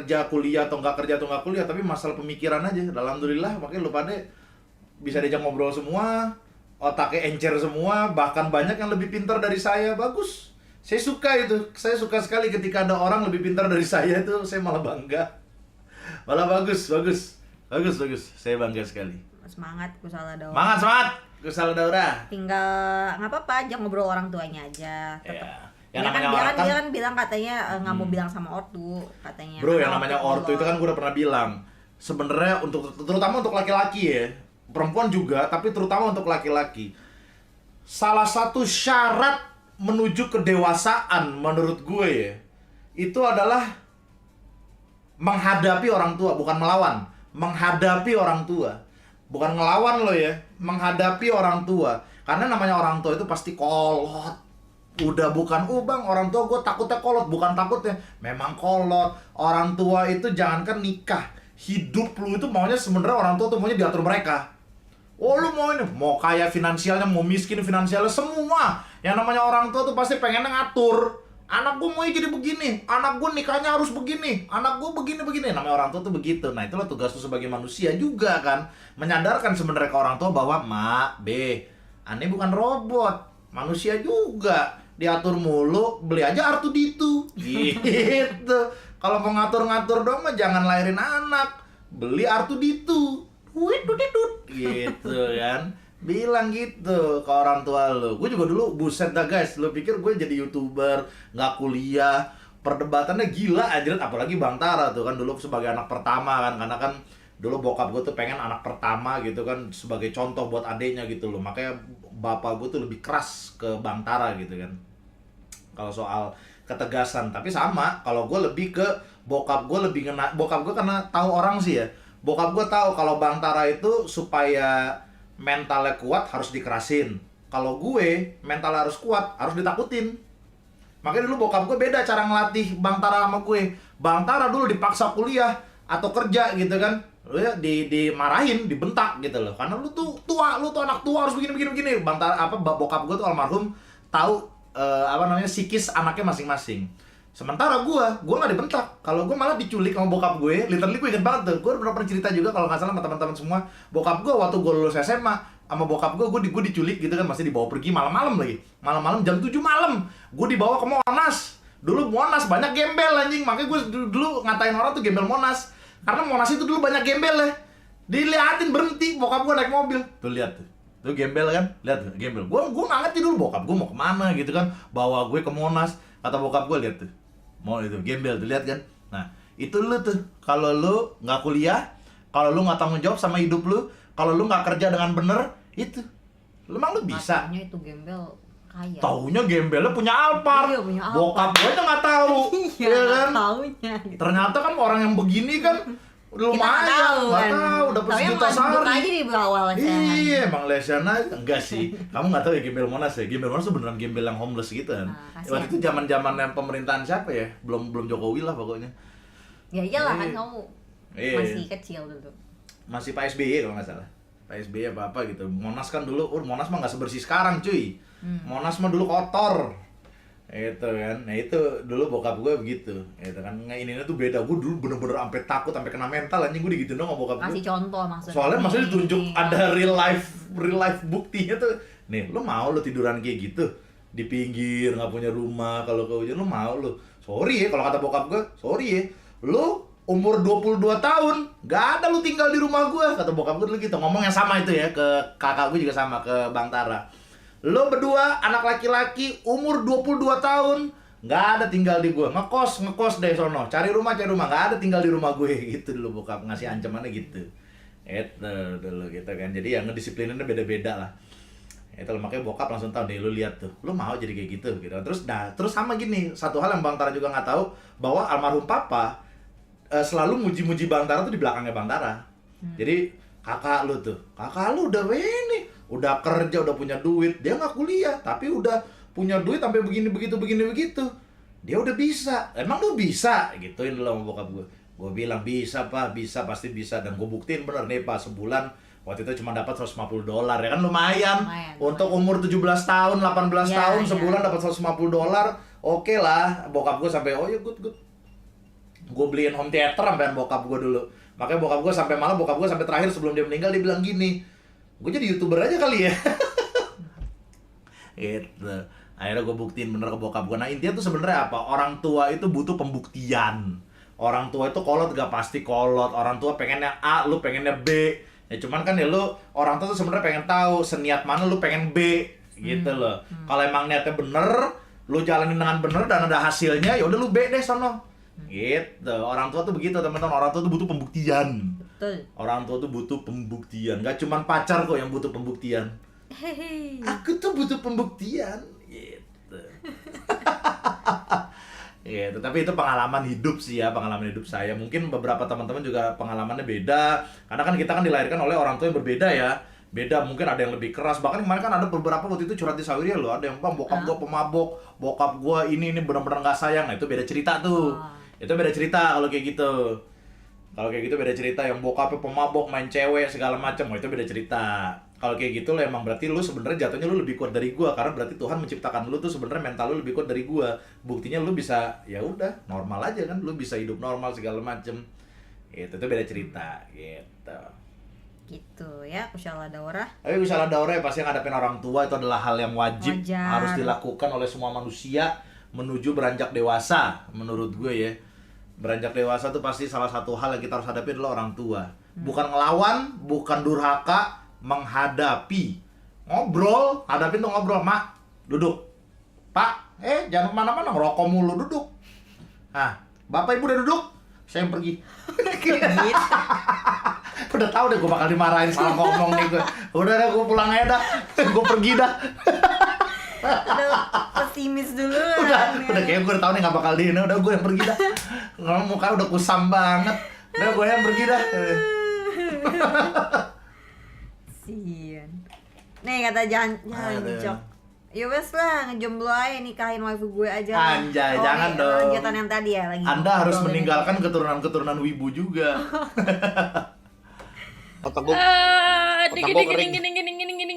kerja kuliah atau nggak kerja atau nggak kuliah, tapi masalah pemikiran aja. Alhamdulillah, makanya lu pada bisa diajak ngobrol semua, otaknya encer semua, bahkan banyak yang lebih pintar dari saya. Bagus, saya suka itu. Saya suka sekali ketika ada orang lebih pintar dari saya, itu saya malah bangga. Malah bagus. Saya bangga sekali. Semangat Kusala Daura. Semangat Kusala Daura. Tinggal nggak apa-apa aja ngobrol orang tuanya aja. Tetap. Ya. Dia kan bilang katanya nggak mau bilang sama ortu katanya. Bro, yang namanya ortu itu kan gue udah pernah bilang. Sebenarnya terutama untuk laki-laki ya, perempuan juga, tapi terutama untuk laki-laki. Salah satu syarat menuju kedewasaan menurut gue ya, itu adalah menghadapi orang tua, bukan melawan. Menghadapi orang tua. Bukan ngelawan lo ya, menghadapi orang tua. Karena namanya orang tua itu pasti kolot. Udah bukan, bang, orang tua gue takutnya kolot. Bukan takutnya, memang kolot. Orang tua itu jangankan nikah, hidup lu itu maunya sebenarnya orang tua tuh maunya diatur mereka. Oh, lu mau ini, mau kaya finansialnya, mau miskin finansialnya, semua. Yang namanya orang tua tuh pasti pengennya ngatur. Anak gue mau jadi begini, anak gue nikahnya harus begini, anak gue begini. Namanya orang tua tuh begitu. Nah, itulah tugas lu sebagai manusia juga kan, menyadarkan sebenarnya ke orang tua bahwa mak, aneh bukan robot, manusia juga. Diatur mulu, beli aja R2D2 gitu. Kalau mau ngatur-ngatur dong mah jangan lahirin anak, beli R2D2 gitu kan. Bilang gitu ke orang tua lu. Gue juga dulu buset dah guys, lu pikir gue jadi YouTuber, nggak kuliah, perdebatannya gila anjir. Apalagi Bang Tara tuh kan dulu sebagai anak pertama kan, karena kan dulu bokap gue tuh pengen anak pertama gitu kan, sebagai contoh buat adeknya gitu loh. Makanya bapak gue tuh lebih keras ke Bang Tara gitu kan, kalau soal ketegasan. Tapi sama, kalau gue lebih ke bokap gue, lebih kena bokap gue karena tahu orang sih ya. Bokap gue tahu kalau Bang Tara itu supaya mentalnya kuat harus dikerasin. Kalau gue mentalnya harus kuat harus ditakutin. Makanya dulu bokap gue beda cara ngelatih Bang Tara sama gue. Bang Tara dulu dipaksa kuliah atau kerja gitu kan, lu ya dimarahin, dibentak gitu loh. Karena lu tuh tua, lu tuh anak tua harus begini. Bang Tara bokap gue tuh almarhum tahu psikis anaknya masing-masing. Sementara gue nggak dibentak. Kalau gue malah diculik sama bokap gue. Literally gue inget banget tuh. Gue pernah cerita juga kalau nggak salah sama teman-teman semua. Bokap gue waktu gue lulus SMA sama bokap gue diculik gitu kan, masih dibawa pergi malam-malam lagi. Malam-malam jam 7 malam. Gue dibawa ke Monas. Dulu Monas banyak gembel anjing. Makanya gue dulu ngatain orang tuh gembel Monas. Karena Monas itu dulu banyak gembel ya. Diliatin berhenti bokap gue naik mobil. Tuh lihat tuh. Tuh gembel kan, lihat tuh gembel. Gue nggak ngerti dulu bokap gue mau kemana gitu kan, bawa gue ke Monas. Kata bokap gue, lihat tuh, mau itu gembel tuh, lihat kan. Nah itu lu tuh, kalau lu nggak kuliah, kalau lu nggak tanggung jawab sama hidup lu, kalau lu nggak kerja dengan bener, itu lu emang lu bisa. Taunya itu gembel kaya. Taunya gembelnya punya Alphard. Iya, punya Alphard. Bokap gue aja nggak tahu. Iya kan? taunya gitu. Ternyata kan orang yang begini kan lumayan, nggak tahu dapat sejuta sehari aja di bawah lesehan. Iya, emang lesehan aja. Enggak sih, kamu nggak tahu ya gembel Monas ya. Gembel Monas tuh beneran gembel yang homeless gitu kan. Waktu itu zaman yang pemerintahan siapa ya, belum Jokowi lah pokoknya. Ya iyalah kan kamu masih kecil dulu. Masih Pak SBY kalau nggak salah. Pak SBY apa gitu. Monas kan dulu, Monas mah nggak sebersih sekarang cuy. Monas mah dulu kotor. Itu kan, nah itu dulu bokap gue begitu, itu kan, ini tuh beda. Gue dulu bener-bener sampai takut, sampai kena mental anjing gue digituin dong sama bokap gue. Kasih contoh maksudnya. Soalnya ditunjuk ada real life buktinya tuh. Nih, lu mau lu tiduran kayak gitu di pinggir, nggak punya rumah, kalau kehujan lu mau lu. Sorry ya, kalau kata bokap gue, sorry ya, lu umur 22 tahun, nggak ada lu tinggal di rumah gue, kata bokap gue dulu gitu. Ngomong yang sama itu ya, ke kakak gue juga sama, ke Bang Tara. Lo berdua anak laki-laki umur 22 tahun nggak ada tinggal di gue, ngekos deh sono, cari rumah, nggak ada tinggal di rumah gue gitu dulu bokap ngasih ancamannya gitu. Itu dulu gitu kan, jadi yang ngedisiplinnya beda-beda lah. Itu makanya bokap langsung tahu deh, lu lihat tuh, lu mau jadi kayak gitu. Terus sama gini, satu hal yang Bang Tara juga nggak tahu, bahwa almarhum papa selalu muji-muji Bang Tara tuh di belakangnya Bang Tara. Jadi kakak lu udah ini, udah kerja, udah punya duit, dia nggak kuliah, tapi udah punya duit sampai begini begitu. Dia udah bisa. Emang lu bisa? Gituin dulu sama bokap gue. Gue bilang bisa pak, bisa, pasti bisa. Dan gue buktiin bener nih pak, sebulan waktu itu cuma dapat $150 ya kan, lumayan. Untuk umur 17 tahun, 18 tahun, sebulan dapat $150. Oke lah, bokap gue sampai oh ya good. Gue beliin home theater sampean bokap gue dulu. Makanya bokap gue sampai malam, bokap gue sampai terakhir sebelum dia meninggal dia bilang gini, gue jadi YouTuber aja kali ya. Gitu. Akhirnya gue buktiin bener ke bokap gue. Nah intinya tuh sebenarnya apa? Orang tua itu butuh pembuktian. Orang tua itu kolot gak pasti kolot. Orang tua pengennya A, lu pengennya B. Ya cuman kan ya lu, orang tua tuh sebenarnya pengen tahu seniat mana lu pengen B. Gitu loh. Kalau emang niatnya bener, lu jalanin dengan bener dan ada hasilnya, ya udah lu B deh sono. Gitu. Orang tua tuh begitu teman-teman. Orang tua tuh butuh pembuktian. Betul. Orang tua tuh butuh pembuktian. Gak cuman pacar kok yang butuh pembuktian. Hehehe. Aku tuh butuh pembuktian. Gitu. Gitu. Tapi itu pengalaman hidup sih ya, pengalaman hidup saya. Mungkin beberapa teman-teman juga pengalamannya beda. Karena kan kita kan dilahirkan oleh orang tua yang berbeda ya. Beda, mungkin ada yang lebih keras. Bahkan kemarin kan ada beberapa waktu itu curhat di Sawiria loh. Ada yang bang bokap gua pemabok, bokap gua ini benar-benar nggak sayang. Nah itu beda cerita tuh. Itu beda cerita kalau kayak gitu. Kalau kayak gitu beda cerita. Yang bokapnya pemabok, main cewek segala macam, itu beda cerita. Kalau kayak gitu lo emang berarti lu sebenarnya jatuhnya lu lebih kuat dari gua, karena berarti Tuhan menciptakan lu tuh sebenarnya mental lu lebih kuat dari gua. Buktinya lu bisa ya udah normal aja kan, lu bisa hidup normal segala macem. Itu beda cerita gitu. Gitu ya, Kushala Daura. Tapi misalnya daurah ya pasti ngadepin orang tua itu adalah hal yang wajib, Wajar. harus dilakukan oleh semua manusia menuju beranjak dewasa menurut gue ya. Beranjak dewasa tuh pasti salah satu hal yang kita harus hadapi adalah orang tua. Bukan ngelawan, bukan durhaka, menghadapi. Ngobrol, hadapin tuh ngobrol, Mak, duduk. Pak, jangan kemana-mana, ngerokok mulu, duduk. Ah, Bapak Ibu udah duduk? Saya yang pergi. Udah tahu deh gue bakal dimarahin salah ngomong nih gue. Udah deh gue pulang aja dah. Gue pergi dah. Udah pesimis dulu. Udah kayak gue udah tahu nih gak bakal di ini. Udah gue yang pergi dah. Ngomong muka udah kusam banget. Udah gue yang pergi dah. Sian. Nih kata jangan Aduh. jok. Ya wes lah, ngejomblo aja, nikahin waifu gue aja. Anjay, jangan nih, dong. Lanjutan yang tadi ya lagi. Anda harus ngobrol meninggalkan ini. keturunan-keturunan wibu juga. Otak gue Ding gue ding kering. ding ding ding ding ding